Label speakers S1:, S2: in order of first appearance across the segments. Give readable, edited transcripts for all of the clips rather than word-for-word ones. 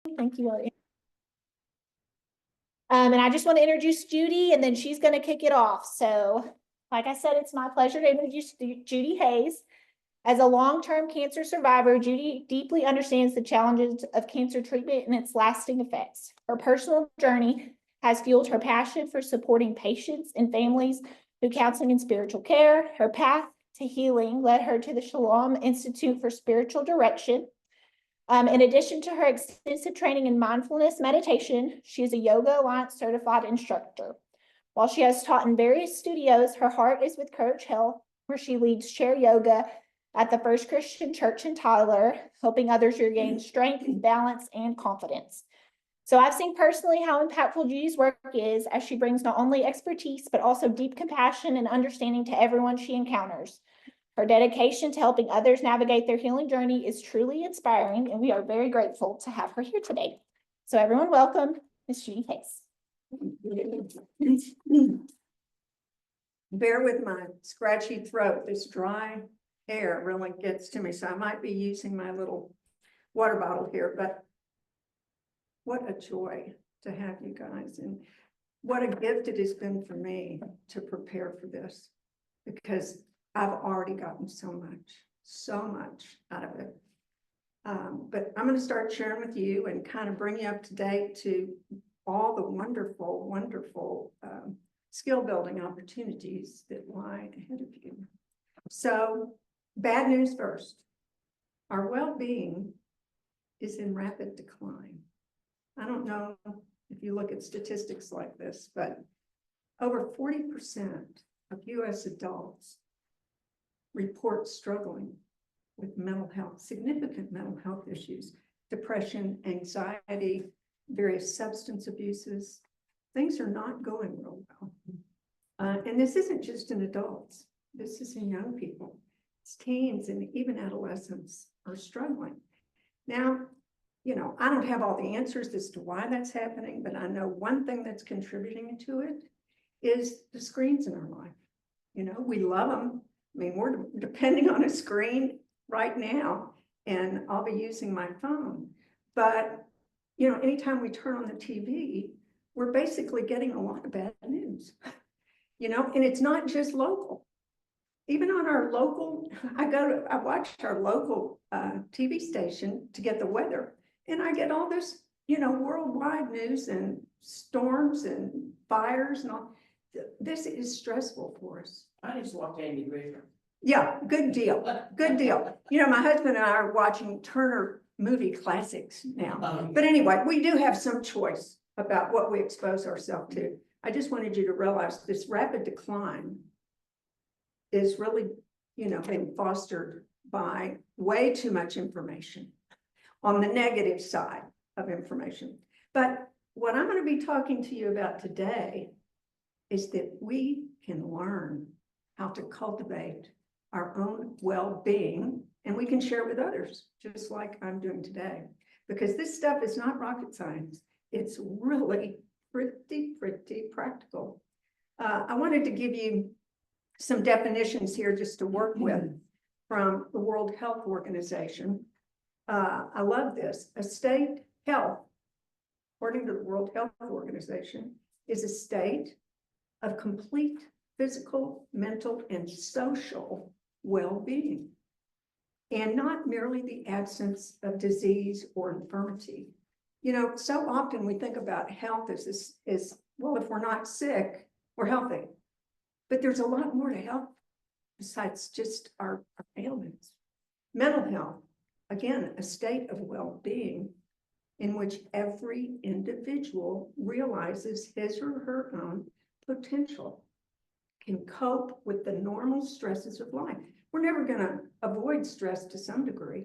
S1: Thank you. And I just want to introduce Judy, and then she's going to kick it off. So, like I said, it's my pleasure to introduce Judy Hayes. As a long-term cancer survivor, Judy deeply understands the challenges of cancer treatment and its lasting effects. Her personal journey has fueled her passion for supporting patients and families through counseling and spiritual care. Her path to healing led her to the Shalom Institute for Spiritual Direction. In addition to her extensive training in mindfulness meditation, she is a Yoga Alliance certified instructor. While she has taught in various studios, her heart is with Courage Health, where she leads chair yoga at the First Christian Church in Tyler, helping others regain strength, balance, and confidence. So I've seen personally how impactful Judy's work is, as she brings not only expertise, but also deep compassion and understanding to everyone she encounters. Her dedication to helping others navigate their healing journey is truly inspiring, and we are very grateful to have her here today. So everyone, welcome Ms. Judy Hayes.
S2: Bear with my scratchy throat. This dry air really gets to me, so I might be using my little water bottle here, but what a joy to have you guys, and what a gift it has been for me to prepare for this, because I've already gotten so much out of it. But I'm going to start sharing with you and kind of bring you up to date to all the wonderful skill building opportunities that lie ahead of you. So, bad news first. Our well-being is in rapid decline. I don't know if you look at statistics like this, but over 40% of US adults report struggling with mental health, significant mental health issues, depression, anxiety, various substance abuses. Things are not going real well. And this isn't just in adults. This is in young people. It's teens and even adolescents are struggling. Now, you know, I don't have all the answers as to why that's happening, but I know one thing that's contributing to it is the screens in our life. You know, we love them. I mean, we're depending on a screen right now, and I'll be using my phone. But, you know, anytime we turn on the TV, we're basically getting a lot of bad news, you know, and it's not just local. Even on our local, I watch our local TV station to get the weather, and I get all this, you know, worldwide news and storms and fires and all. This is stressful for us.
S3: I just walked Andy Griffin.
S2: Yeah, good deal. Good deal. You know, my husband and I are watching Turner movie classics now. But anyway, we do have some choice about what we expose ourselves to. I just wanted you to realize this rapid decline is really, you know, being fostered by way too much information on the negative side of information. But what I'm going to be talking to you about today is that we can learn how to cultivate our own well-being, and we can share with others, just like I'm doing today. Because this stuff is not rocket science. It's really pretty practical. I wanted to give you some definitions here just to work with from the World Health Organization. I love this. A state health, according to the World Health Organization, is a state of complete physical, mental, and social well-being, and not merely the absence of disease or infirmity. You know, so often we think about health as well, if we're not sick, we're healthy. But there's a lot more to health besides just our ailments. Mental health, again, a state of well-being in which every individual realizes his or her own potential, can cope with the normal stresses of life. We're never going to avoid stress to some degree,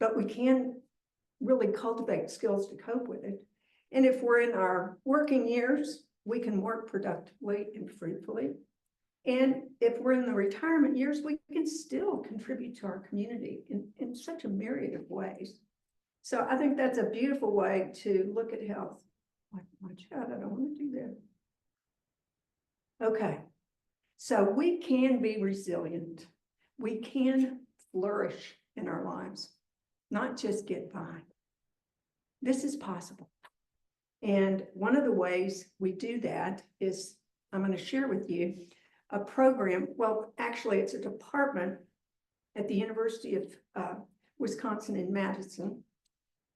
S2: but we can really cultivate skills to cope with it. And if we're in our working years, we can work productively and fruitfully. And if we're in the retirement years, we can still contribute to our community in such a myriad of ways. So I think that's a beautiful way to look at health. Watch out, I don't want to do that. Okay, so we can be resilient. We can flourish in our lives, not just get by. this is possible. And one of the ways we do that is, I'm going to share with you a program. Well, actually, it's a department at the University of Wisconsin in Madison.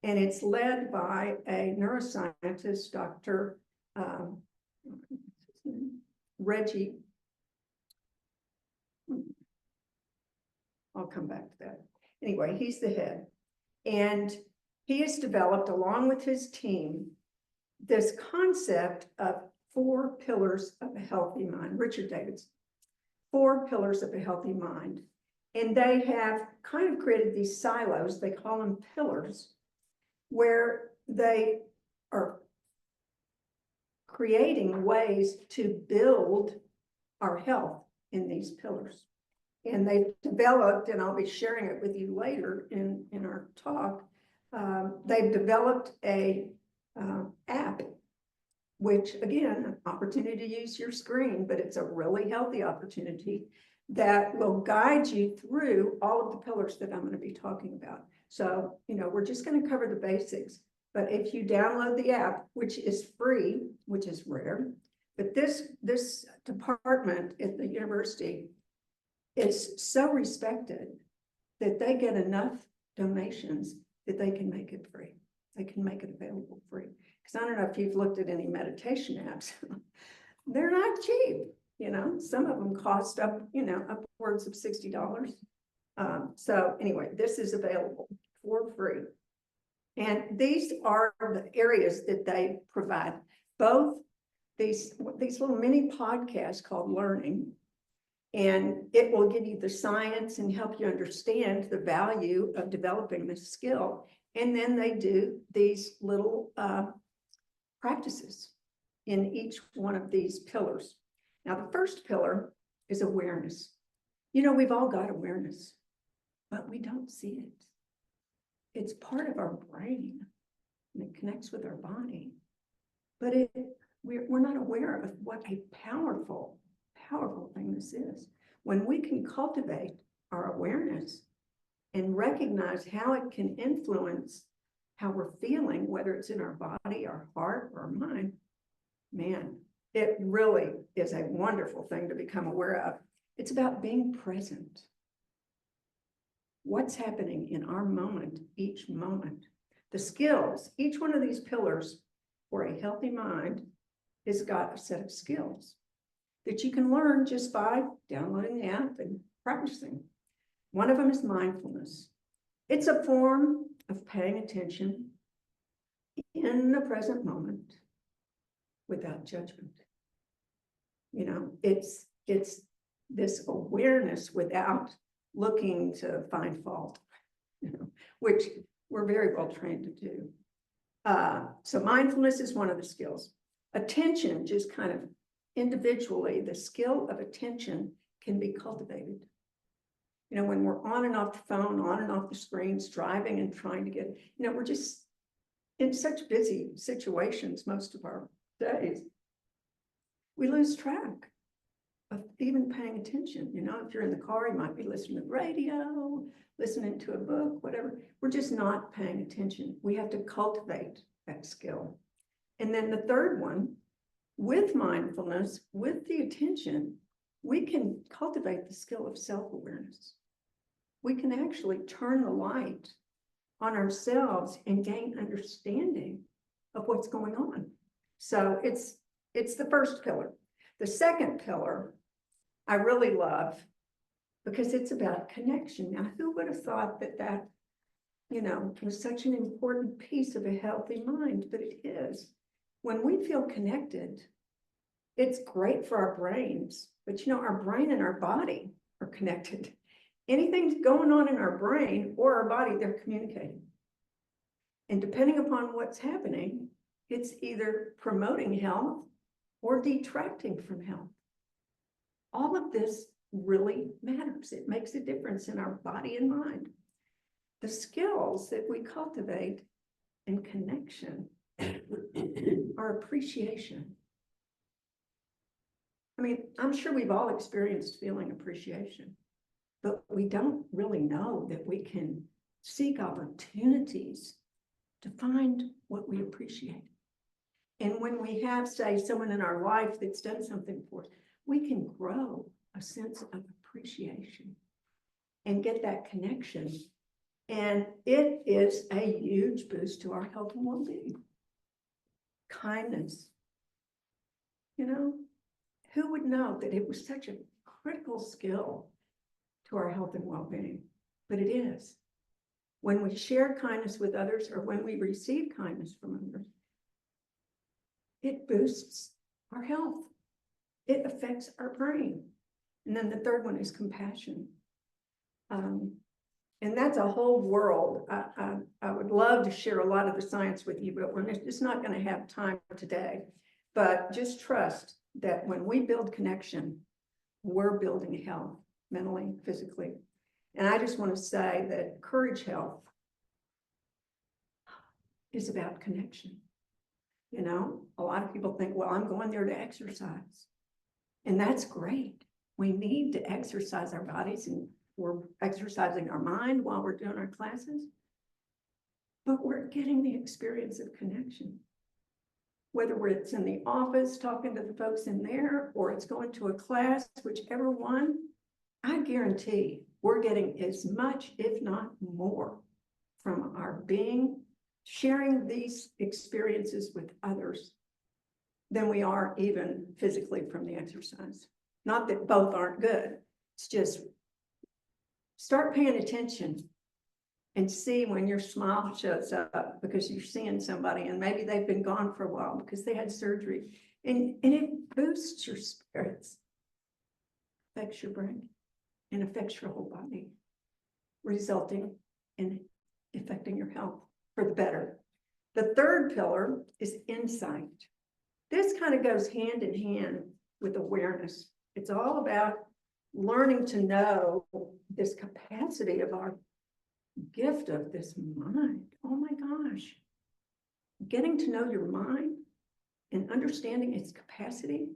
S2: And it's led by a neuroscientist, Dr. Reggie. I'll come back to that. Anyway, he's the head. And he has developed, along with his team, this concept of 4 pillars of a healthy mind. Richard Davidson, 4 pillars of a healthy mind. And they have kind of created these silos, they call them pillars, where they are creating ways to build our health in these pillars. And they've developed, and I'll be sharing it with you later in our talk, they've developed a app, which again, an opportunity to use your screen, but it's a really healthy opportunity that will guide you through all of the pillars that I'm going to be talking about. So, we're just going to cover the basics, but if you download the app, which is free, which is rare, but this department at the university is so respected that they get enough donations that they can make it free. They can make it available free. Because I don't know if you've looked at any meditation apps. They're not cheap. Some of them cost upwards of $60. So anyway, this is available for free. And these are the areas that they provide. Both these little mini podcasts called Learning, and it will give you the science and help you understand the value of developing this skill. And then they do these little practices in each one of these pillars. Now, the first pillar is awareness. We've all got awareness, but we don't see it. It's part of our brain, and it connects with our body. But we're not aware of what a powerful thing this is. When we can cultivate our awareness and recognize how it can influence how we're feeling, whether it's in our body, our heart, or our mind, man, it really is a wonderful thing to become aware of. It's about being present. What's happening in our moment, each moment. The skills, each one of these pillars for a healthy mind has got a set of skills that you can learn just by downloading the app and practicing. One of them is mindfulness. It's a form of paying attention in the present moment without judgment. It's this awareness without looking to find fault, which we're very well trained to do. So mindfulness is one of the skills. Attention, just kind of individually, the skill of attention can be cultivated. When we're on and off the phone, on and off the screens, driving and trying to get, we're just in such busy situations most of our days. We lose track of even paying attention. If you're in the car, you might be listening to the radio, listening to a book, whatever. We're just not paying attention. We have to cultivate that skill. And then the third one, with mindfulness, with the attention, we can cultivate the skill of self-awareness. We can actually turn the light on ourselves and gain understanding of what's going on. So it's the first pillar. The second pillar I really love because it's about connection. Now, who would have thought that was such an important piece of a healthy mind, but it is. When we feel connected, it's great for our brains, but our brain and our body are connected. Anything's going on in our brain or our body, they're communicating. And depending upon what's happening, it's either promoting health or detracting from health. All of this really matters. It makes a difference in our body and mind. The skills that we cultivate in connection are appreciation. I'm sure we've all experienced feeling appreciation, but we don't really know that we can seek opportunities to find what we appreciate. And when we have, say, someone in our life that's done something for us, we can grow a sense of appreciation and get that connection. And it is a huge boost to our health and well-being. Kindness. You know, who would know that it was such a critical skill to our health and well-being? But it is. When we share kindness with others, or when we receive kindness from others, it boosts our health. It affects our brain. And then the third one is compassion. And that's a whole world. I would love to share a lot of the science with you, but we're just not going to have time today. But just trust that when we build connection, we're building health, mentally, physically. And I just want to say that Courage Health is about connection. You know, a lot of people think, well, I'm going there to exercise. And that's great. We need to exercise our bodies, and we're exercising our mind while we're doing our classes. But we're getting the experience of connection. Whether it's in the office talking to the folks in there, or it's going to a class, whichever one, I guarantee we're getting as much, if not more, from our being, sharing these experiences with others than we are even physically from the exercise. Not that both aren't good. It's just start paying attention and see when your smile shows up because you're seeing somebody and maybe they've been gone for a while because they had surgery, and it boosts your spirits, affects your brain, and affects your whole body, resulting in affecting your health for the better. The third pillar is insight. This kind of goes hand in hand with awareness. It's all about learning to know this capacity of our gift of this mind. Oh my gosh. Getting to know your mind and understanding its capacity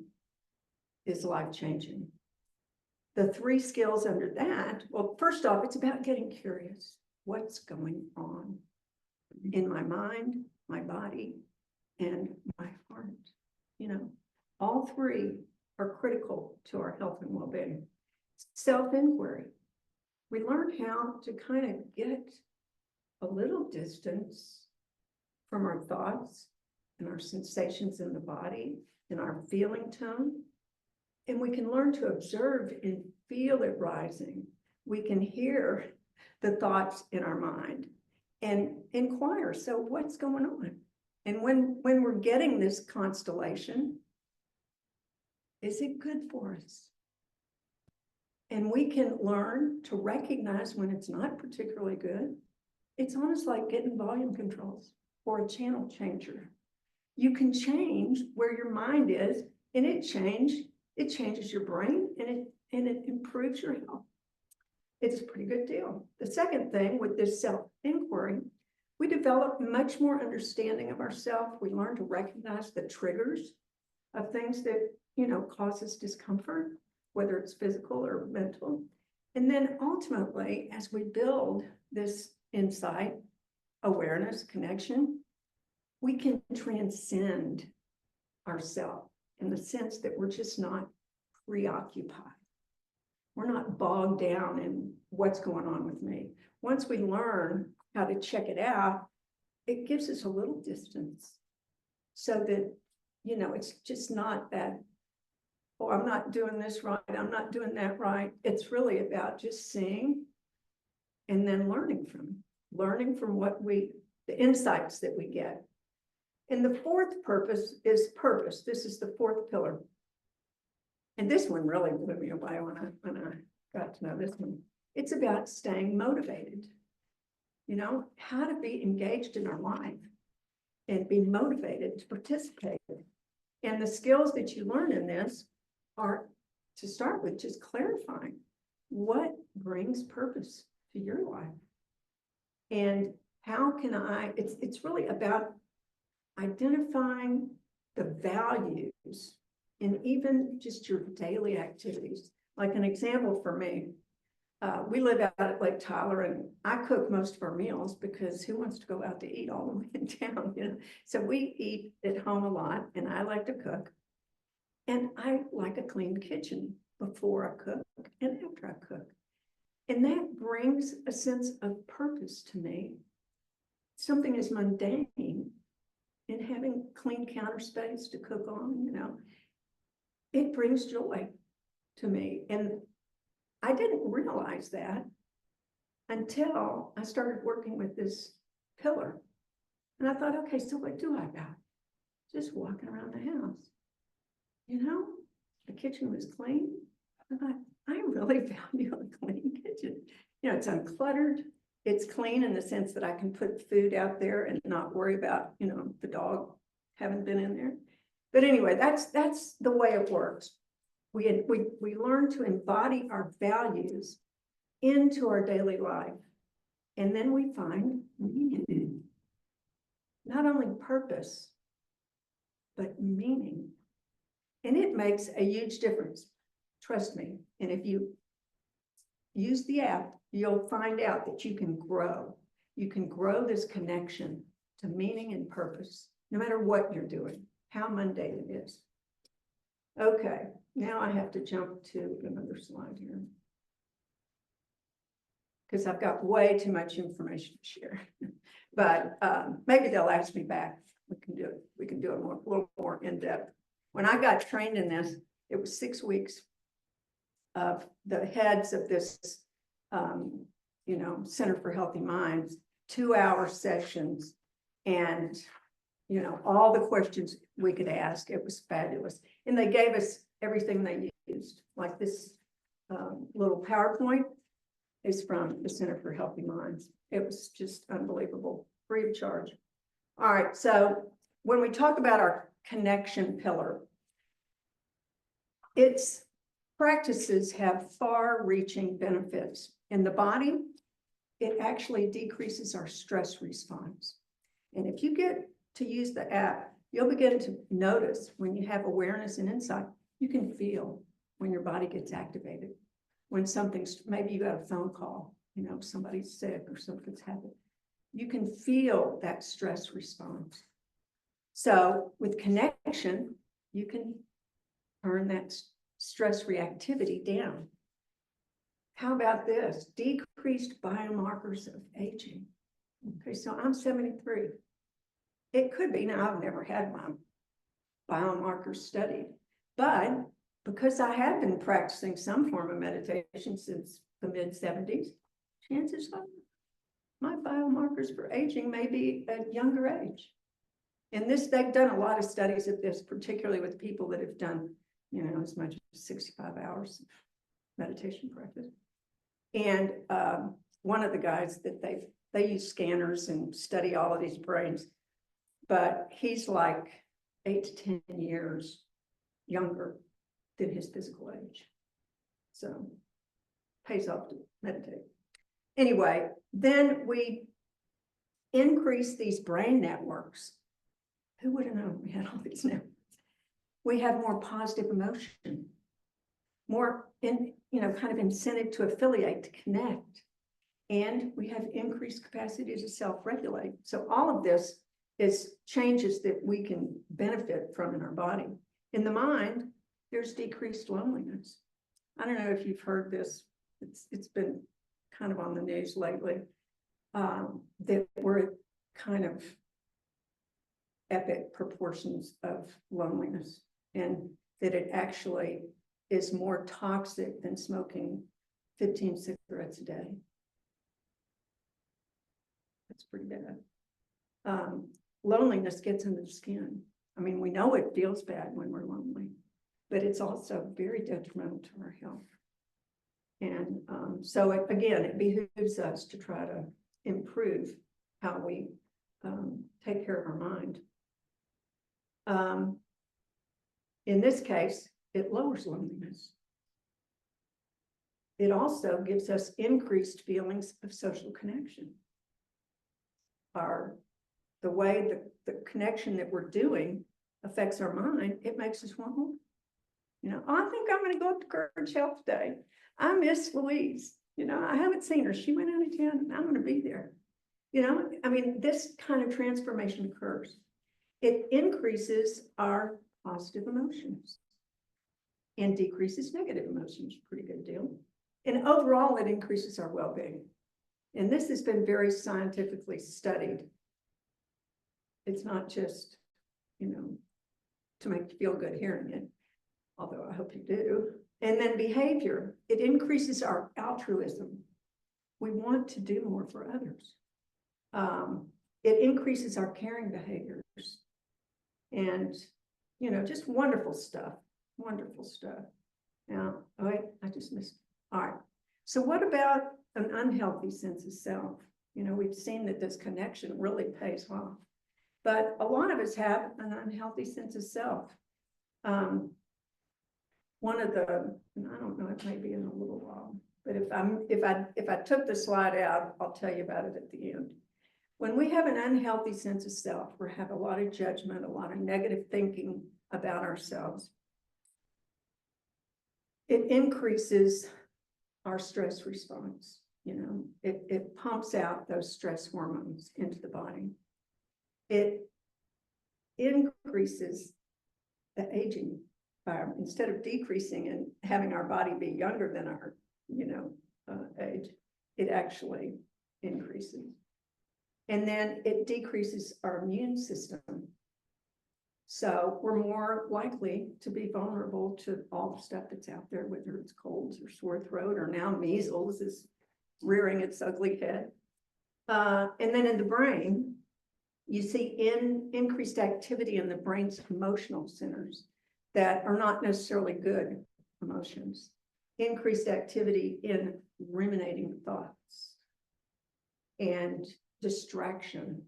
S2: is life-changing. The three skills under that, well, first off, it's about getting curious. What's going on in my mind, my body, and my heart? You know, all three are critical to our health and well-being. Self-inquiry. We learn how to kind of get a little distance from our thoughts and our sensations in the body and our feeling tone. And we can learn to observe and feel it rising. We can hear the thoughts in our mind and inquire, so what's going on? And when we're getting this constellation, is it good for us? And we can learn to recognize when it's not particularly good. It's almost like getting volume controls or a channel changer. You can change where your mind is, and it changes your brain, and it improves your health. It's a pretty good deal. The second thing with this self-inquiry, we develop much more understanding of ourselves. We learn to recognize the triggers of things that, you know, cause us discomfort, whether it's physical or mental. And then ultimately, as we build this insight, awareness, connection, we can transcend ourselves in the sense that we're just not preoccupied. We're not bogged down in what's going on with me. Once we learn how to check it out, it gives us a little distance so that, you know, it's just not that, oh, I'm not doing this right, I'm not doing that right. It's really about just seeing and then learning from what the insights that we get. And the fourth purpose is purpose. This is the fourth pillar. And this one really blew me away when I got to know this one. It's about staying motivated. You know, how to be engaged in our life and be motivated to participate. And the skills that you learn in this are, to start with, just clarifying what brings purpose to your life. And how can it's really about identifying the values in even just your daily activities. Like an example for me, we live out at Lake Tyler, and I cook most of our meals because who wants to go out to eat all the way in town, you know? So we eat at home a lot, and I like to cook. And I like a clean kitchen before I cook and after I cook. And that brings a sense of purpose to me. Something as mundane in having clean counter space to cook on, you know, it brings joy to me. And I didn't realize that until I started working with this pillar. And I thought, okay, so what do I got? Just walking around the house. You know, the kitchen was clean. I thought, I really value a clean kitchen. You know, it's uncluttered. It's clean in the sense that I can put food out there and not worry about, you know, the dog having been in there. But anyway, that's the way it works. We learn to embody our values into our daily life. And then we find meaning. Not only purpose, but meaning. And it makes a huge difference. Trust me. And if you use the app, you'll find out that you can grow. You can grow this connection to meaning and purpose, no matter what you're doing, how mundane it is. Okay, now I have to jump to another slide here, because I've got way too much information to share. But maybe they'll ask me back. We can do it. We can do it a little more in depth. When I got trained in this, it was 6 weeks of the heads of this, you know, Center for Healthy Minds, 2-hour sessions, and, you know, all the questions we could ask. It was fabulous. And they gave us everything they used, like this little PowerPoint is from the Center for Healthy Minds. It was just unbelievable, free of charge. All right, so when we talk about our connection pillar, its practices have far-reaching benefits. In the body, it actually decreases our stress response. And if you get to use the app, you'll begin to notice when you have awareness and insight, you can feel when your body gets activated. When something's, maybe you got a phone call, you know, somebody's sick or something's happened. You can feel that stress response. So with connection, you can turn that stress reactivity down. How about this? Decreased biomarkers of aging. Okay, so I'm 73. It could be, now I've never had my biomarkers studied, but because I have been practicing some form of meditation since the mid-70s, chances are my biomarkers for aging may be at younger age. And this, they've done a lot of studies of this, particularly with people that have done, you know, as much as 65 hours of meditation practice. And one of the guys that they use scanners and study all of these brains, but he's like 8 to 10 years younger than his physical age. So pays off to meditate. Anyway, then we increase these brain networks. Who would have known we had all these networks? We have more positive emotion, more kind of incentive to affiliate, to connect. And we have increased capacity to self-regulate. So all of this is changes that we can benefit from in our body. In the mind, there's decreased loneliness. I don't know if you've heard this. It's been kind of on the news lately, that we're kind of epic proportions of loneliness, and that it actually is more toxic than smoking 15 cigarettes a day. That's pretty bad. Loneliness gets under the skin. I mean, we know it feels bad when we're lonely, but it's also very detrimental to our health. And so again, it behooves us to try to improve how we take care of our mind. In this case, it lowers loneliness. It also gives us increased feelings of social connection. The way the connection that we're doing affects our mind, it makes us want more. You know, I think I'm going to go up to Courage Health Day. I miss Louise. You know, I haven't seen her. She went out of town and I'm gonna be there. You know, I mean, this kind of transformation occurs. It increases our positive emotions and decreases negative emotions, pretty good deal. And overall, it increases our well-being. And this has been very scientifically studied. It's not just, you know, to make you feel good hearing it, although I hope you do. And then behavior, it increases our altruism. We want to do more for others. It increases our caring behaviors. And, you know, just wonderful stuff, wonderful stuff. Now, oh wait, I just missed. All right. So what about an unhealthy sense of self? You know, we've seen that this connection really pays off. But a lot of us have an unhealthy sense of self. One of the, and I don't know, it may be in a little while, but if I took the slide out, I'll tell you about it at the end. When we have an unhealthy sense of self, we have a lot of judgment, a lot of negative thinking about ourselves. It increases our stress response. You know, it pumps out those stress hormones into the body. It increases the aging by, instead of decreasing and having our body be younger than our, you know, age, it actually increases. And then it decreases our immune system. So we're more likely to be vulnerable to all the stuff that's out there, whether it's colds or sore throat, or now measles is rearing its ugly head. And then in the brain, you see increased activity in the brain's emotional centers that are not necessarily good emotions. Increased activity in ruminating thoughts and distraction.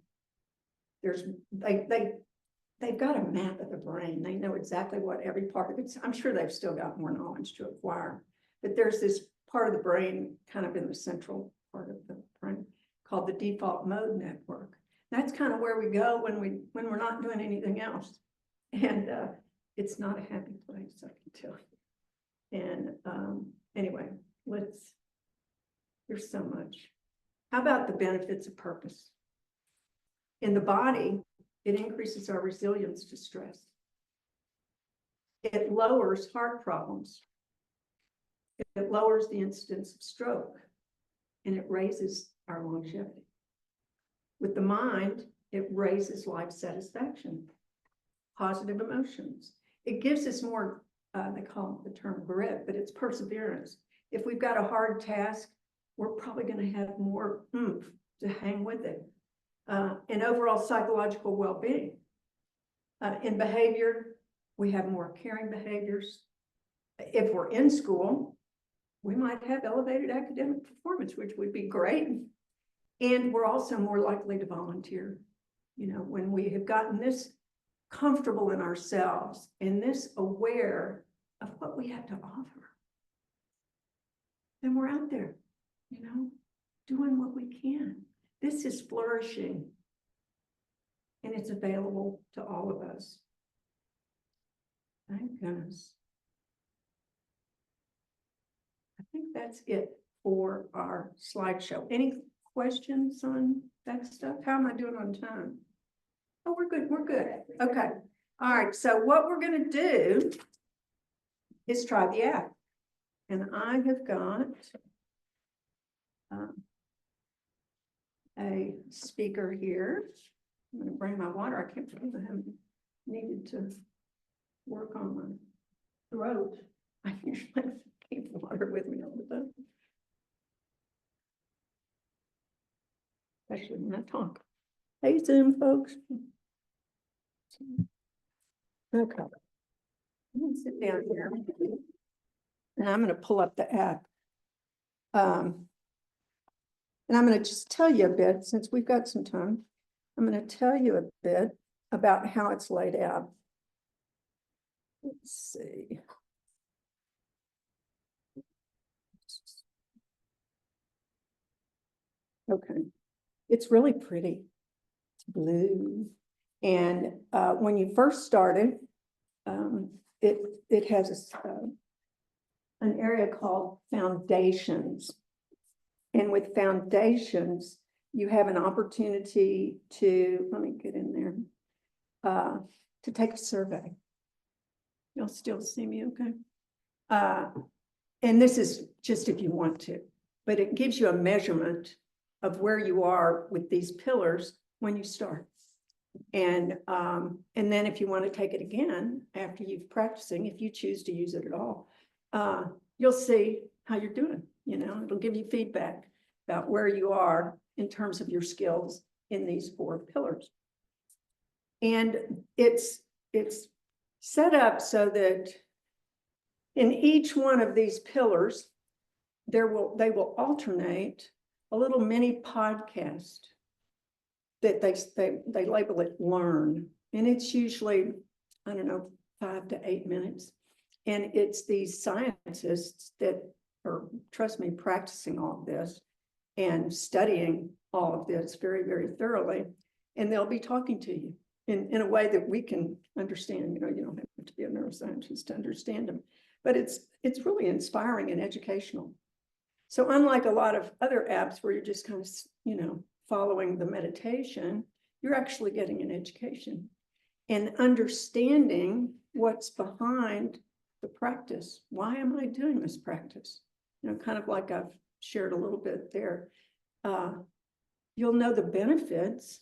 S2: They've got a map of the brain. They know exactly what every part of it. I'm sure they've still got more knowledge to acquire, but there's this part of the brain kind of in the central part of the brain called the default mode network. That's kind of where we go when we're not doing anything else. And it's not a happy place, I can tell you. And anyway, there's so much. How about the benefits of purpose? In the body, it increases our resilience to stress. It lowers heart problems. It lowers the incidence of stroke, and it raises our longevity. With the mind, it raises life satisfaction, positive emotions. It gives us more, they call it the term grit, but it's perseverance. If we've got a hard task, we're probably going to have more oomph to hang with it. And overall psychological well-being. In behavior, we have more caring behaviors. If we're in school, we might have elevated academic performance, which would be great. And we're also more likely to volunteer. You know, when we have gotten this comfortable in ourselves and this aware of what we have to offer, then we're out there, you know, doing what we can. This is flourishing, and it's available to all of us. Thank goodness. I think that's it for our slideshow. Any questions on that stuff? How am I doing on time? Oh, we're good. We're good. Okay. All right. So what we're going to do is try the app. And I have got a speaker here. I'm going to bring my water. I can't believe I haven't needed to work on my throat. I usually keep water with me all the time, especially when I talk. Hey, Zoom folks. Okay. I'm going to sit down here and I'm going to pull up the app. And I'm going to just tell you a bit, since we've got some time, I'm going to tell you a bit about how it's laid out. Let's see. Okay. It's really pretty. It's blue. And when you first started, it has an area called foundations. And with foundations, you have an opportunity to, let me get in there, to take a survey. You'll still see me, okay? And this is just if you want to, but it gives you a measurement of where you are with these pillars when you start. And then if you want to take it again, after you've practicing, if you choose to use it at all, you'll see how you're doing, you know, it'll give you feedback about where you are in terms of your skills in these 4 pillars. And it's set up so that in each one of these pillars, they will alternate a little mini podcast that they label it Learn. And it's usually, I don't know, 5 to 8 minutes. And it's these scientists that are, trust me, practicing all of this and studying all of this very, very thoroughly. And they'll be talking to you in a way that we can understand. You know, you don't have to be a neuroscientist to understand them, but it's really inspiring and educational. So unlike a lot of other apps where you're just kind of, you know, following the meditation, you're actually getting an education and understanding what's behind the practice. Why am I doing this practice? You know, kind of like I've shared a little bit there. You'll know the benefits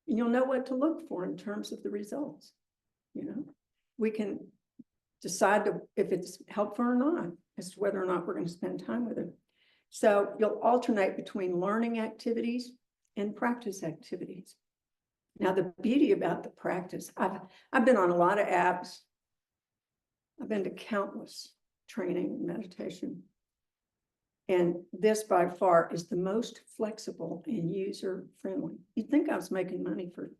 S2: and you'll know what to look for in terms of the results. You know, we can decide if it's helpful or not, as to whether or not we're going to spend time with it. So you'll alternate between learning activities and practice activities. Now, the beauty about the practice, I've been on a lot of apps. I've been to countless training and meditation. And this by far is the most flexible and user-friendly. You'd think I was making money for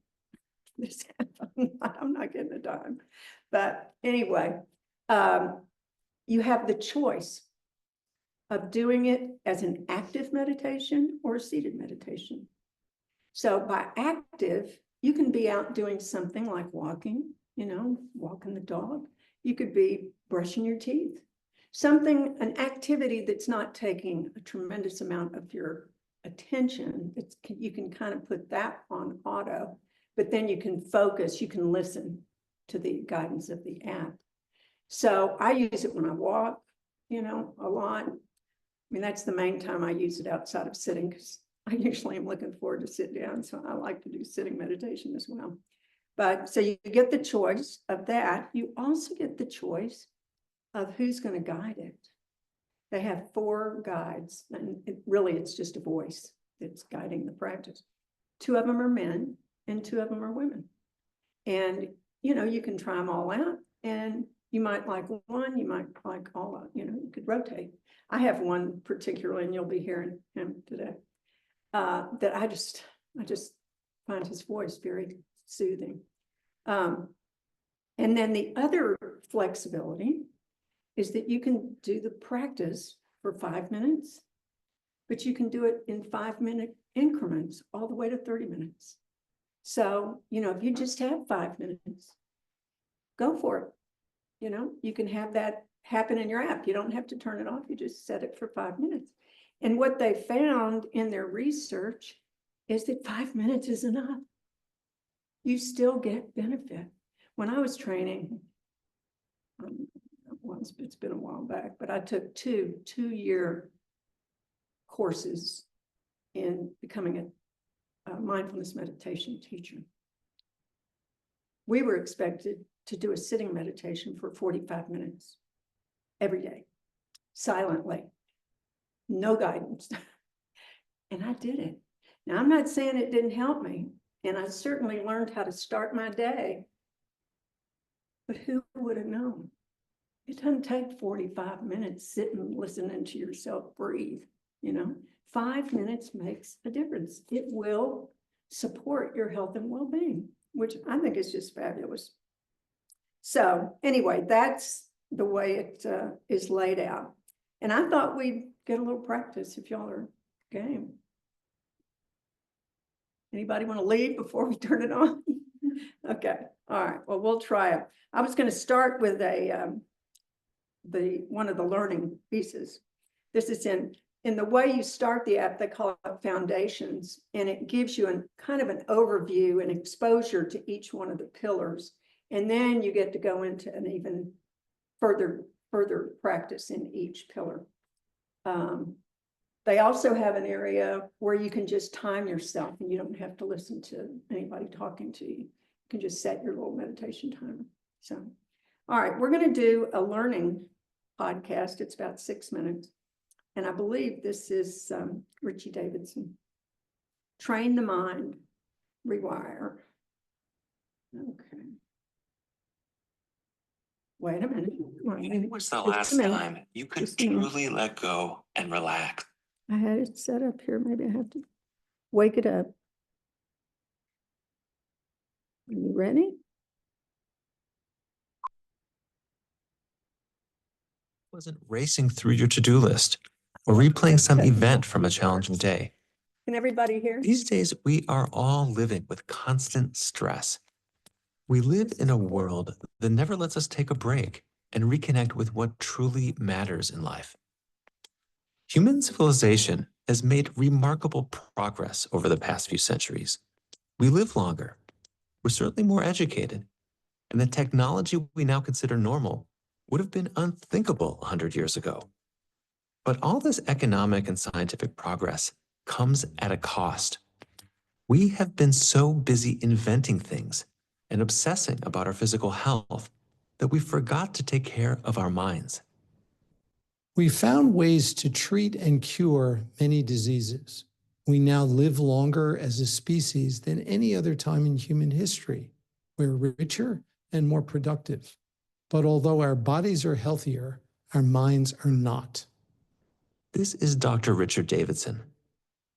S2: this app. I'm not getting a dime. But anyway, you have the choice of doing it as an active meditation or a seated meditation. So by active, you can be out doing something like walking, you know, walking the dog. You could be brushing your teeth. Something, an activity that's not taking a tremendous amount of your attention. You can kind of put that on auto, but then you can focus, you can listen to the guidance of the app. So I use it when I walk, you know, a lot. I mean, that's the main time I use it outside of sitting, because I usually am looking forward to sit down. So I like to do sitting meditation as well. But so you get the choice of that. You also get the choice of who's going to guide it. They have 4 guides, and it's just a voice that's guiding the practice. 2 of them are men and 2 of them are women. And, you know, you can try them all out, and you might like one, you might like all of, you know, you could rotate. I have one particularly, and you'll be hearing him today, that I just find his voice very soothing. And then the other flexibility is that you can do the practice for 5 minutes, but you can do it in 5-minute increments all the way to 30 minutes. So, you know, if you just have 5 minutes, go for it. You know, you can have that happen in your app. You don't have to turn it off. You just set it for 5 minutes. And what they found in their research is that 5 minutes is enough. You still get benefit. When I was training, it's been a while back, but I took two-year courses in becoming a mindfulness meditation teacher. We were expected to do a sitting meditation for 45 minutes every day, silently, no guidance. And I did it. Now, I'm not saying it didn't help me, and I certainly learned how to start my day, but who would have known? It doesn't take 45 minutes sitting, listening to yourself breathe, you know. 5 minutes makes a difference. It will support your health and well-being, which I think is just fabulous. So anyway, that's the way it is laid out. And I thought we'd get a little practice if y'all are game. Anybody want to leave before we turn it on? Okay, all right, well, we'll try it. I was going to start with one of the learning pieces. This is in in the way you start the app, they call it Foundations, and it gives you kind of an overview and exposure to each one of the pillars. And then you get to go into an even further practice in each pillar. They also have an area where you can just time yourself and you don't have to listen to anybody talking to you. You can just set your little meditation timer. So, all right, we're going to do a learning podcast. It's about 6 minutes. And I believe this is Richie Davidson. Train the Mind, Rewire. Okay. Wait a minute.
S3: When was the last time you could truly let go and relax?
S2: I had it set up here. Maybe I have to wake it up. Are you ready?
S3: Wasn't racing through your to-do list or replaying some event from a challenging day.
S2: Can everybody hear?
S3: These days, we are all living with constant stress. We live in a world that never lets us take a break and reconnect with what truly matters in life. Human civilization has made remarkable progress over the past few centuries. We live longer, we're certainly more educated, and the technology we now consider normal would have been unthinkable 100 years ago. But all this economic and scientific progress comes at a cost. We have been so busy inventing things and obsessing about our physical health that we forgot to take care of our minds.
S4: We found ways to treat and cure many diseases. We now live longer as a species than any other time in human history. We're richer and more productive. But although our bodies are healthier, our minds are not.
S3: This is Dr. Richard Davidson.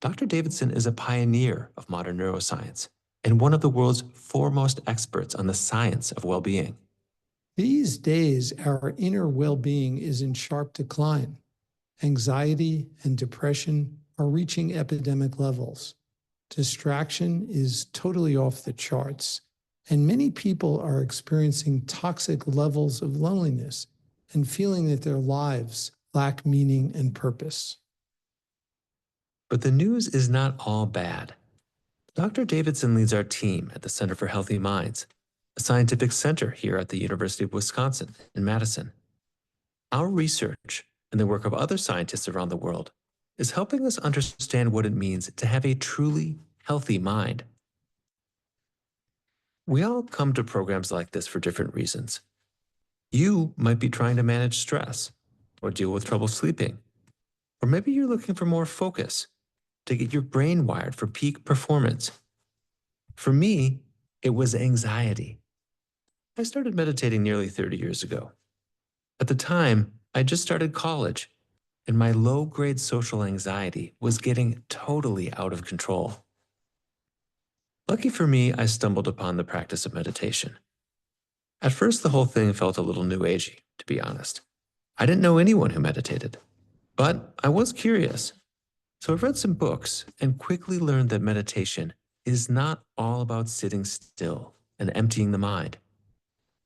S3: Dr. Davidson is a pioneer of modern neuroscience and one of the world's foremost experts on the science of well-being.
S4: These days, our inner well-being is in sharp decline. Anxiety and depression are reaching epidemic levels. Distraction is totally off the charts, and many people are experiencing toxic levels of loneliness and feeling that their lives lack meaning and purpose.
S3: But the news is not all bad. Dr. Davidson leads our team at the Center for Healthy Minds, a scientific center here at the University of Wisconsin in Madison. Our research and the work of other scientists around the world is helping us understand what it means to have a truly healthy mind. We all come to programs like this for different reasons. You might be trying to manage stress or deal with trouble sleeping, or maybe you're looking for more focus to get your brain wired for peak performance. For me, it was anxiety. I started meditating nearly 30 years ago. At the time, I just started college, and my low-grade social anxiety was getting totally out of control. Lucky for me, I stumbled upon the practice of meditation. At first, the whole thing felt a little new agey, to be honest. I didn't know anyone who meditated, but I was curious. So I read some books and quickly learned that meditation is not all about sitting still and emptying the mind.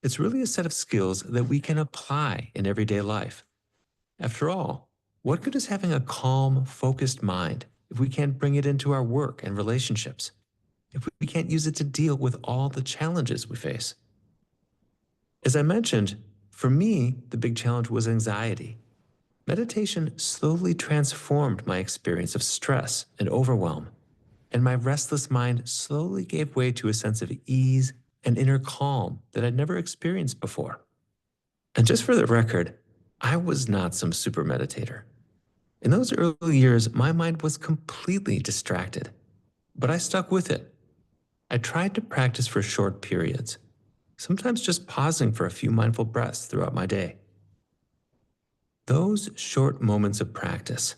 S3: It's really a set of skills that we can apply in everyday life. After all, what good is having a calm, focused mind if we can't bring it into our work and relationships? If we can't use it to deal with all the challenges we face? As I mentioned, for me, the big challenge was anxiety. Meditation slowly transformed my experience of stress and overwhelm, and my restless mind slowly gave way to a sense of ease and inner calm that I'd never experienced before. And just for the record, I was not some super meditator. In those early years, my mind was completely distracted, but I stuck with it. I tried to practice for short periods, sometimes just pausing for a few mindful breaths throughout my day. Those short moments of practice,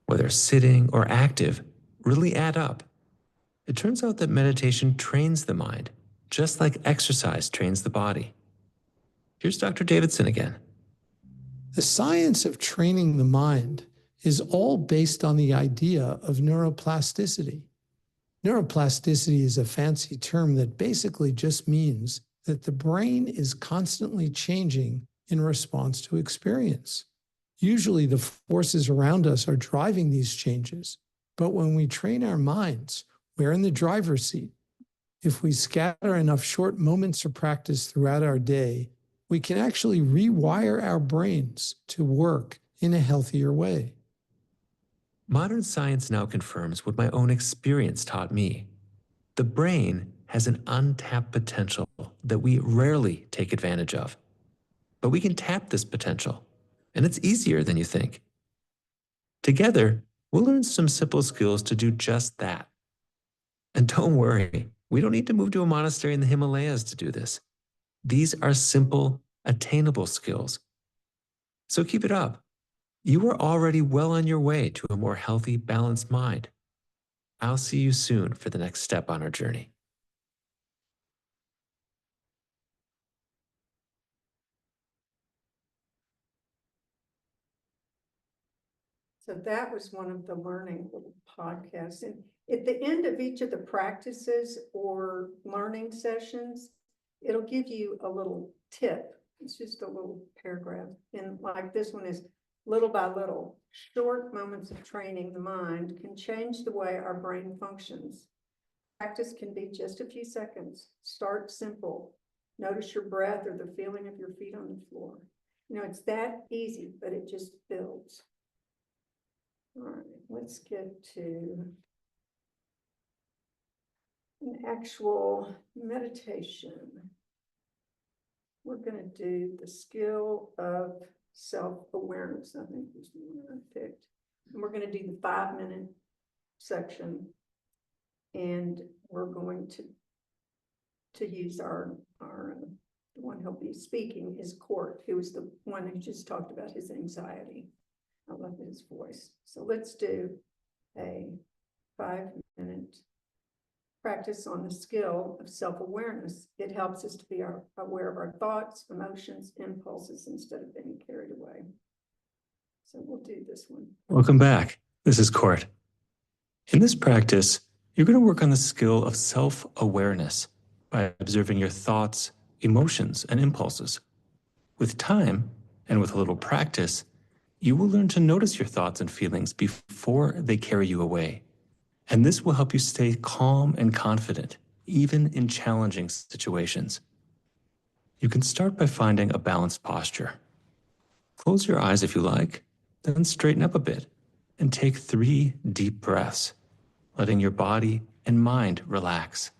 S3: whether sitting or active, really add up. It turns out that meditation trains the mind, just like exercise trains the body. Here's Dr. Davidson again.
S4: The science of training the mind is all based on the idea of neuroplasticity. Neuroplasticity is a fancy term that basically just means that the brain is constantly changing in response to experience. Usually the forces around us are driving these changes. But when we train our minds, we're in the driver's seat. If we scatter enough short moments of practice throughout our day, we can actually rewire our brains to work in a healthier way.
S3: Modern science now confirms what my own experience taught me. The brain has an untapped potential that we rarely take advantage of. But we can tap this potential, and it's easier than you think. Together, we'll learn some simple skills to do just that. And don't worry, we don't need to move to a monastery in the Himalayas to do this. These are simple, attainable skills. So keep it up. You are already well on your way to a more healthy, balanced mind. I'll see you soon for the next step on our journey.
S2: So that was one of the learning little podcasts. And at the end of each of the practices or learning sessions, it'll give you a little tip. It's just a little paragraph. And like this one is, little by little, short moments of training the mind can change the way our brain functions. Practice can be just a few seconds. Start simple. Notice your breath or the feeling of your feet on the floor. You know, it's that easy, but it just builds. All right, let's get to an actual meditation. We're going to do the skill of self-awareness. I think is the one I picked. And we're going to do the 5-minute section. And we're going to use our the one he'll be speaking is Court, who was the one who just talked about his anxiety. I love his voice. So let's do a 5-minute practice on the skill of self-awareness. It helps us to be aware of our thoughts, emotions, impulses instead of being carried away. So we'll do this one.
S3: Welcome back. This is Court. In this practice, you're going to work on the skill of self-awareness by observing your thoughts, emotions, and impulses. With time and with a little practice, you will learn to notice your thoughts and feelings before they carry you away. And this will help you stay calm and confident, even in challenging situations. You can start by finding a balanced posture. Close your eyes if you like, then straighten up a bit and take 3 deep breaths, letting your body and mind relax.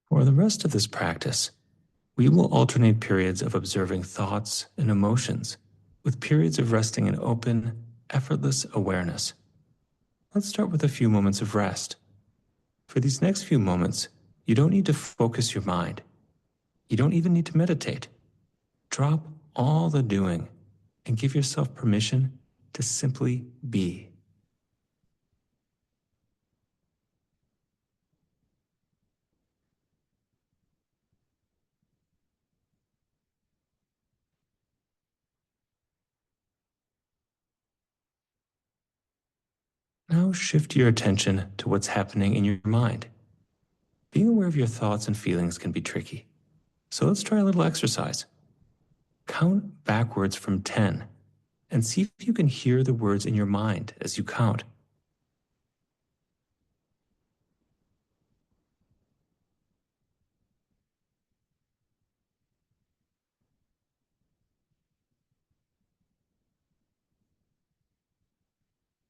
S3: For the rest of this practice, we will alternate periods of observing thoughts and emotions with periods of resting in open, effortless awareness. Let's start with a few moments of rest. For these next few moments, you don't need to focus your mind. You don't even need to meditate. Drop all the doing and give yourself permission to simply be. Now shift your attention to what's happening in your mind. Being aware of your thoughts and feelings can be tricky. So let's try a little exercise. Count backwards from 10 and see if you can hear the words in your mind as you count.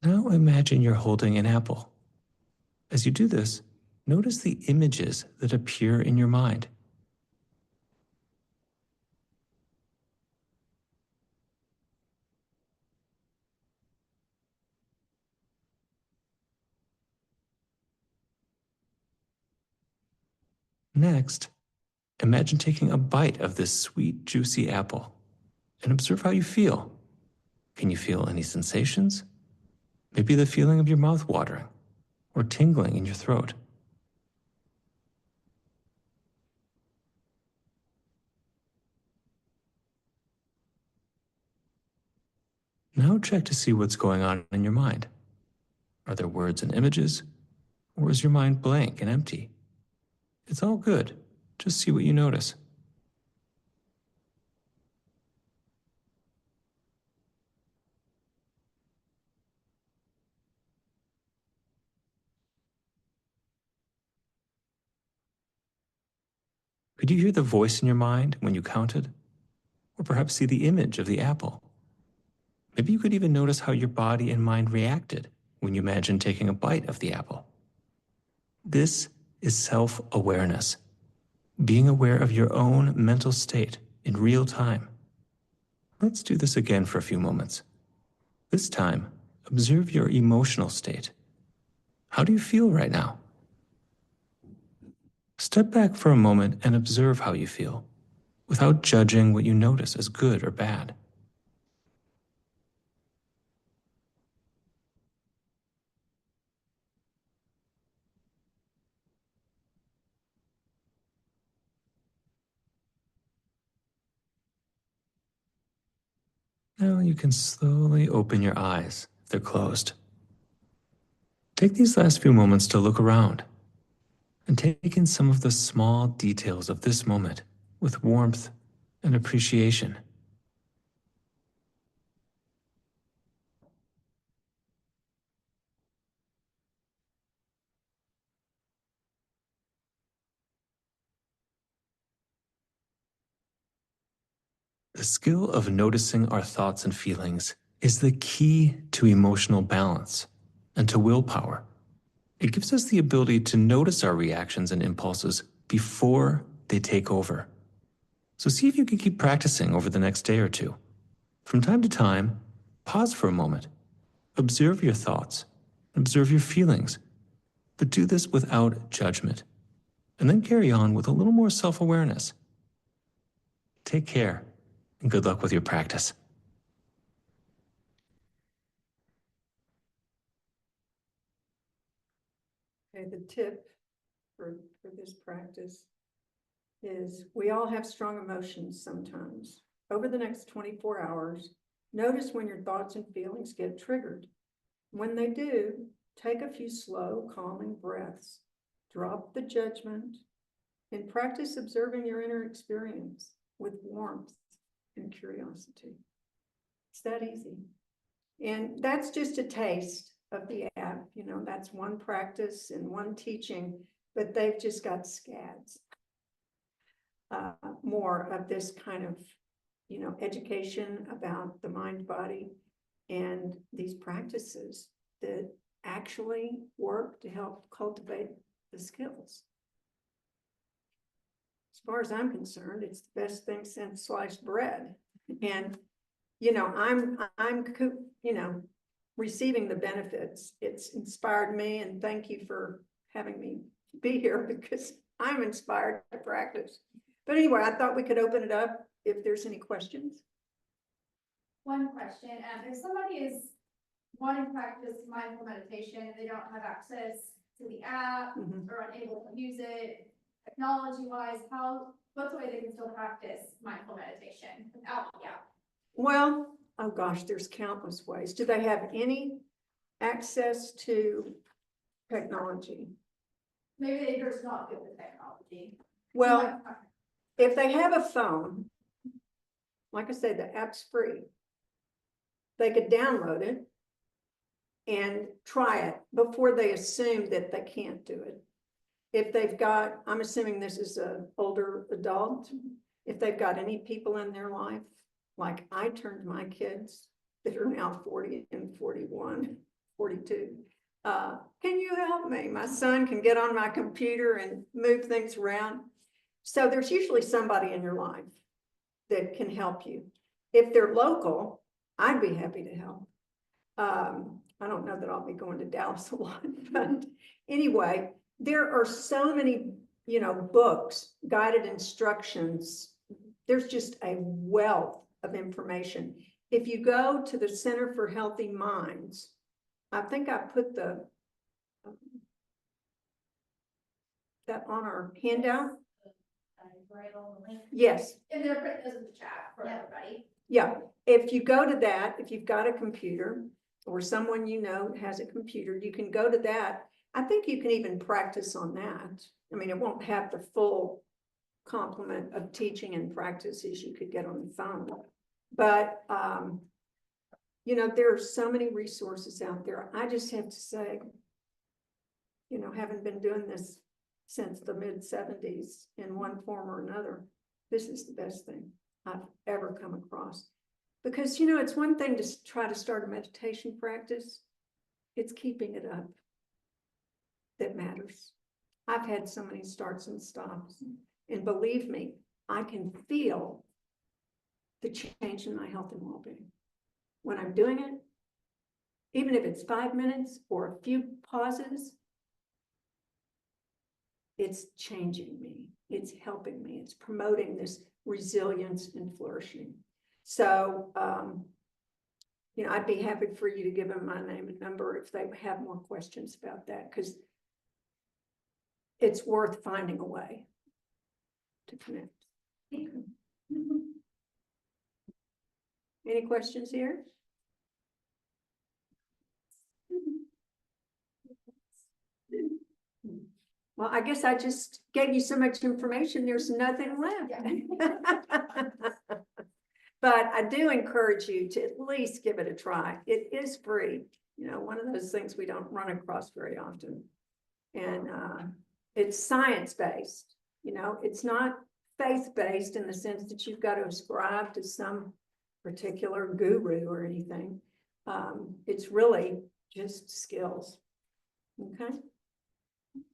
S3: Now imagine you're holding an apple. As you do this, notice the images that appear in your mind. Next, imagine taking a bite of this sweet, juicy apple and observe how you feel. Can you feel any sensations? Maybe the feeling of your mouth watering or tingling in your throat. Now check to see what's going on in your mind. Are there words and images, or is your mind blank and empty? It's all good. Just see what you notice. Could you hear the voice in your mind when you counted? Or perhaps see the image of the apple? Maybe you could even notice how your body and mind reacted when you imagined taking a bite of the apple. This is self-awareness, being aware of your own mental state in real time. Let's do this again for a few moments. This time, observe your emotional state. How do you feel right now? Step back for a moment and observe how you feel, without judging what you notice as good or bad. Now you can slowly open your eyes if they're closed. Take these last few moments to look around and take in some of the small details of this moment with warmth and appreciation. The skill of noticing our thoughts and feelings is the key to emotional balance and to willpower. It gives us the ability to notice our reactions and impulses before they take over. So see if you can keep practicing over the next day or two. From time to time, pause for a moment. Observe your thoughts, observe your feelings, but do this without judgment. And then carry on with a little more self-awareness. Take care, and good luck with your practice.
S2: Okay, the tip for this practice is we all have strong emotions sometimes. Over the next 24 hours, notice when your thoughts and feelings get triggered. When they do, take a few slow, calming breaths. Drop the judgment and practice observing your inner experience with warmth and curiosity. It's that easy. And that's just a taste of the app. You know, that's one practice and one teaching, but they've just got scads. More of this kind of, you know, education about the mind body and these practices that actually work to help cultivate the skills. As far as I'm concerned, it's the best thing since sliced bread. And, you know, I'm, you know, receiving the benefits. It's inspired me, and thank you for having me be here because I'm inspired to practice. But anyway, I thought we could open it up if there's any questions.
S5: One question, if somebody is wanting to practice mindful meditation, and they don't have access to the app or unable to use it, technology-wise, what's the way they can still practice mindful meditation without the app?
S2: Well, oh gosh, there's countless ways. Do they have any access to technology?
S5: Maybe they're just not good with technology.
S2: Well, if they have a phone, like I said, the app's free. They could download it and try it before they assume that they can't do it. If they've got, I'm assuming this is an older adult, if they've got any people in their life, like I turned my kids that are now 40 and 41, 42. Can you help me? My son can get on my computer and move things around. So there's usually somebody in your life that can help you. If they're local, I'd be happy to help. I don't know that I'll be going to Dallas a lot, but anyway, there are so many, you know, books, guided instructions. There's just a wealth of information. If you go to the Center for Healthy Minds, I think I put that on our handout. Yes.
S5: And they're putting those in the chat for everybody.
S2: Yeah, if you go to that, if you've got a computer or someone you know has a computer, you can go to that. I think you can even practice on that. I mean, it won't have the full complement of teaching and practice as you could get on the phone. But, you know, there are so many resources out there. I just have to say, you know, having been doing this since the mid-70s in one form or another, this is the best thing I've ever come across. Because, you know, it's one thing to try to start a meditation practice. It's keeping it up that matters. I've had so many starts and stops. And believe me, I can feel the change in my health and well-being. When I'm doing it, even if it's 5 minutes or a few pauses, it's changing me. It's helping me. It's promoting this resilience and flourishing. So, you know, I'd be happy for you to give them my name and number if they have more questions about that, because it's worth finding a way to connect. Okay. Any questions here? Well, I guess I just gave you so much information, there's nothing left. But I do encourage you to at least give it a try. It is free. You know, one of those things we don't run across very often. And it's science-based. You know, it's not faith-based in the sense that you've got to ascribe to some particular guru or anything. It's really just skills. Okay.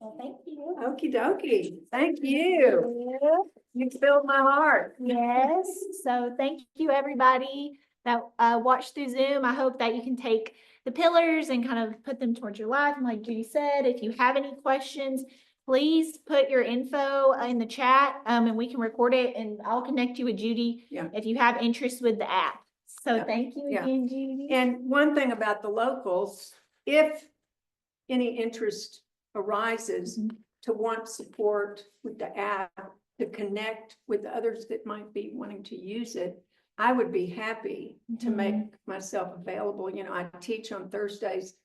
S1: Well, thank you.
S2: Okie dokie. Thank you. You filled my heart.
S1: Yes, so thank you, everybody that watched through Zoom. I hope that you can take the pillars and kind of put them towards your life. And like Judy said, if you have any questions, please put your info in the chat and we can record it and I'll connect you with Judy
S2: Yeah.
S1: if you have interest with the app. So
S2: Yeah.
S1: thank you
S2: Yeah.
S1: again, Judy.
S2: And one thing about the locals, if any interest arises to want support with the app, to connect with others that might be wanting to use it, I would be happy to make myself available. You know, I teach on Thursdays,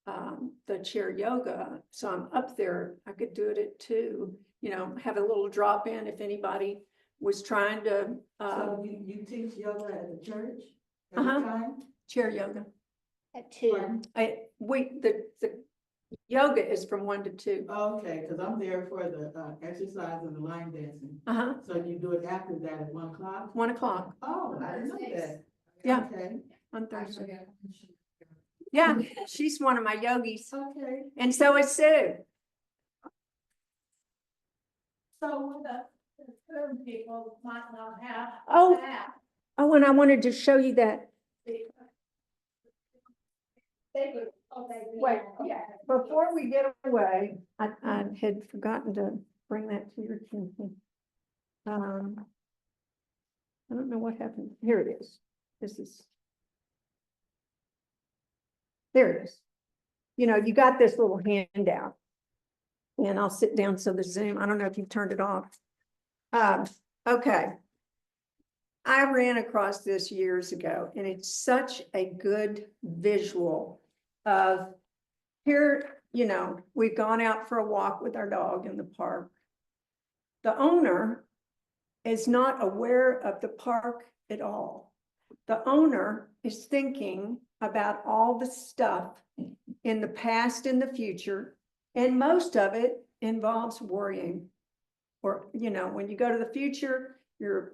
S2: the chair yoga. So I'm up there. I could do it at 2, you know, have a little drop in if anybody was trying to,
S6: So you teach yoga at the church? At
S2: Uh-huh.
S6: the time?
S2: chair yoga.
S1: At 2.
S2: The yoga is from 1 to 2.
S6: Okay, because I'm there for the exercise and the line dancing.
S2: Uh-huh.
S6: So you do it after that at 1 o'clock?
S2: 1 o'clock
S6: Oh, I didn't know that.
S2: Yeah.
S6: Okay.
S2: on Thursday. Yeah, she's one of my yogis.
S6: Okay.
S2: And so is Sue.
S5: So the third people might not have.
S2: Oh.
S5: that.
S2: Oh, and I wanted to show you that.
S5: They would, okay.
S2: Wait, yeah, before we get away, I had forgotten to bring that to your attention. I don't know what happened. Here it is. There it is. You know, you got this little handout. And I'll sit down so the Zoom, I don't know if you've turned it off. Okay. I ran across this years ago, and it's such a good visual of here, you know, we've gone out for a walk with our dog in the park. The owner is not aware of the park at all. The owner is thinking about all the stuff in the past and the future, and most of it involves worrying. Or, you know, when you go to the future, you're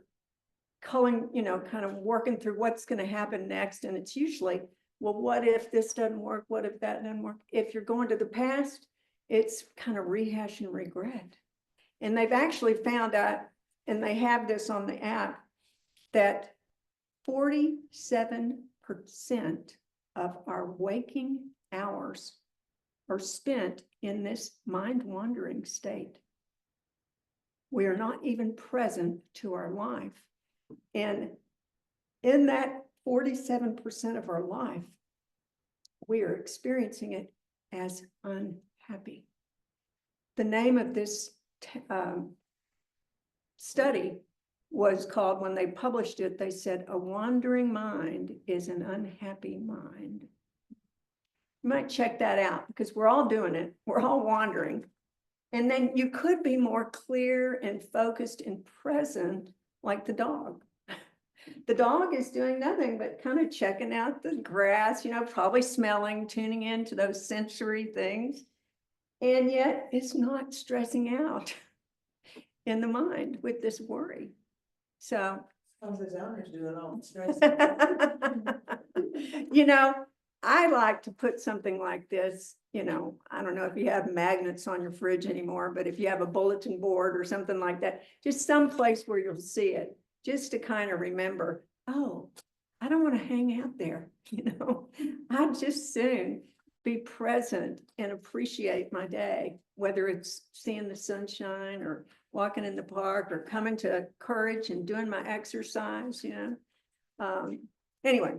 S2: culling, you know, kind of working through what's going to happen next. And it's usually, well, what if this doesn't work? What if that doesn't work? If you're going to the past, it's kind of rehash and regret. And they've actually found out, and they have this on the app, that 47% of our waking hours are spent in this mind-wandering state. We are not even present to our life. And in that 47% of our life, we are experiencing it as unhappy. The name of this study was called, when they published it, they said, a wandering mind is an unhappy mind. You might check that out because we're all doing it. We're all wandering. And then you could be more clear and focused and present like the dog. The dog is doing nothing but kind of checking out the grass, probably smelling, tuning into those sensory things. And yet it's not stressing out in the mind with this worry. So,
S6: How's his owners doing all the stress?
S2: I like to put something like this, I don't know if you have magnets on your fridge anymore, but if you have a bulletin board or something like that, just someplace where you'll see it, just to kind of remember, oh, I don't want to hang out there, I'd just soon be present and appreciate my day, whether it's seeing the sunshine or walking in the park or coming to Courage and doing my exercise, Anyway,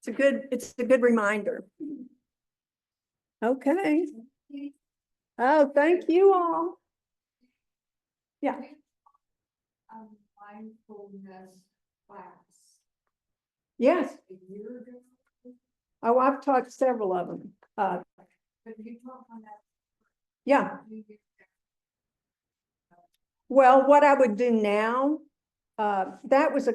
S2: it's a good reminder. Okay. Oh, thank you all. Yeah.
S5: Mindfulness class
S2: Yes.
S5: a year ago.
S2: Oh, I've taught several of them.
S5: But you talk on that.
S2: Yeah. Well, what I would do now, that was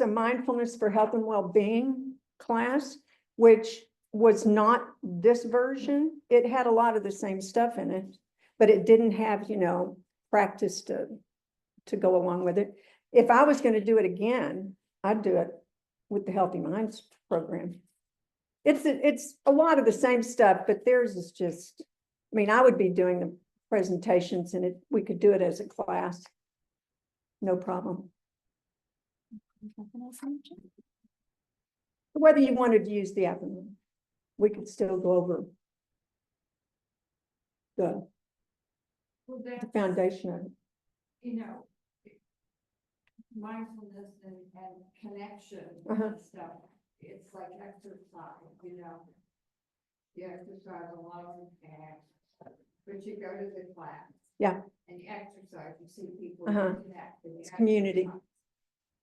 S2: a mindfulness for health and well-being class, which was not this version. It had a lot of the same stuff in it, but it didn't have, practice to go along with it. If I was going to do it again, I'd do it with the Healthy Minds program. It's a lot of the same stuff, but theirs is just, I would be doing the presentations and we could do it as a class. No problem. Whether you wanted to use the afternoon, we could still go over the foundation of it.
S5: Mindfulness and connection
S2: Uh-huh.
S5: and stuff. It's like exercise, You exercise alone and but you go to the class.
S2: Yeah.
S5: And you exercise, you see people
S2: Uh-huh.
S5: connect. And you
S2: It's community.
S5: exercise.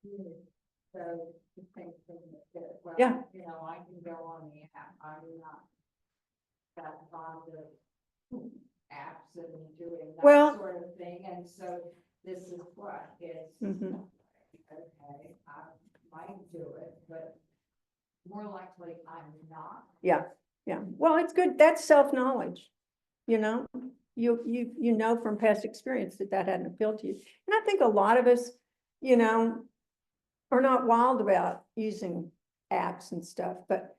S5: Community. So the same thing that, well,
S2: Yeah.
S5: I can go on the app, I'm not that fond of apps and doing that
S2: Well-
S5: sort of thing, and so this is what it's.
S2: Mhm.
S5: Okay, I might do it, but more likely I'm not.
S2: Yeah. Well, it's good. That's self-knowledge. You know from past experience that hadn't appealed to you. And I think a lot of us, are not wild about using apps and stuff, but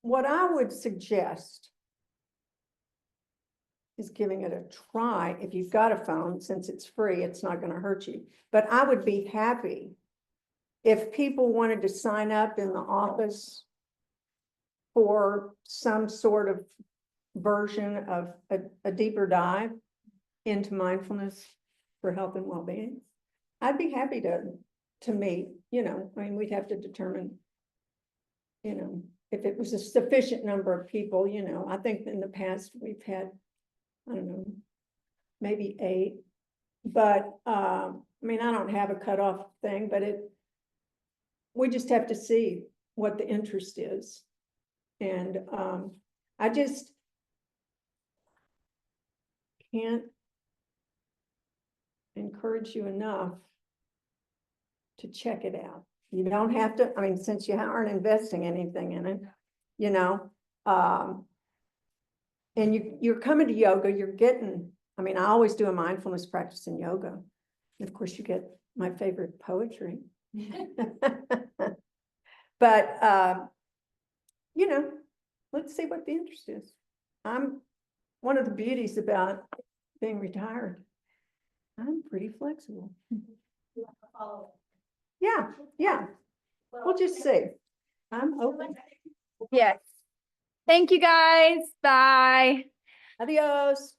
S2: what I would suggest is giving it a try. If you've got a phone, since it's free, it's not going to hurt you. But I would be happy if people wanted to sign up in the office for some sort of version of a deeper dive into mindfulness for health and well-being. I'd be happy to meet, we'd have to determine, if it was a sufficient number of people, I think in the past we've had, I don't know, maybe 8, but, I don't have a cutoff thing, but we just have to see what the interest is. And, I just can't encourage you enough to check it out. You don't have to, since you aren't investing anything in it, and you're coming to yoga, you're getting, I always do a mindfulness practice in yoga. And of course you get my favorite poetry. But, let's see what the interest is. One of the beauties about being retired, I'm pretty flexible. Yeah. We'll just see. I'm open.
S7: Yes. Thank you guys. Bye.
S2: Adios.